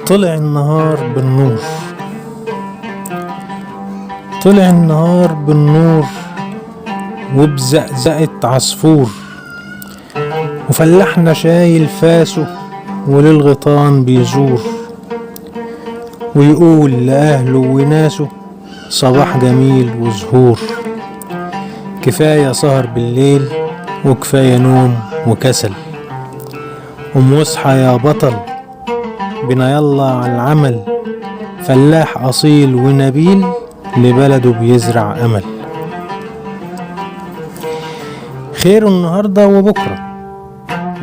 طلع النهار بالنور، طلع النهار بالنور وبزقزقة عصفور، وفلاحنا شايل فاسه وللغيطان بيزور، ويقول لأهله وناسه صباح جميل وزهور. كفاية سهر بالليل وكفاية نوم وكسل، قوم واصحى يا بطل بنا يلا على العمل. فلاح أصيل ونبيل لبلده بيزرع أمل. خير النهاردة وبكرة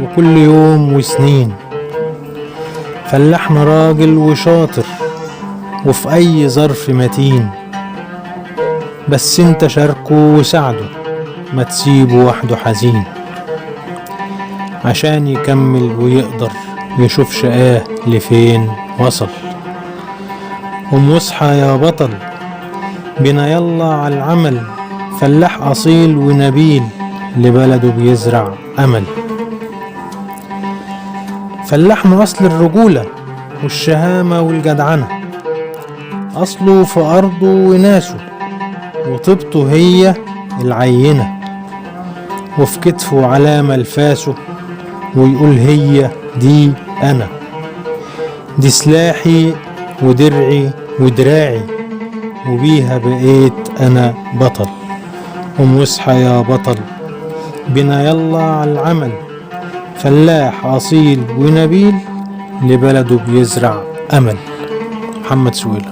وكل يوم وسنين، فلاحنا راجل وشاطر وفي أي ظرف متين، بس انت شاركه وساعده ما تسيبه وحده حزين، عشان يكمل ويقدر يشوف شقاه لفين وصل. قوم واصحى يا بطل بنا يلا على العمل. فلاح أصيل ونبيل لبلده بيزرع أمل. فلاحنا أصل الرجولة والشهامة والجدعنة، أصله في أرضه وناسه وطيبته هي العينة، وفي كتفه علامة لفاسه ويقول هي دي أنا، دي سلاحي ودرعي ودراعي وبيها بقيت أنا بطل. قوم واصحى يا بطل بنا يلا على العمل. فلاح أصيل ونبيل لبلده بيزرع أمل. محمد سويلة.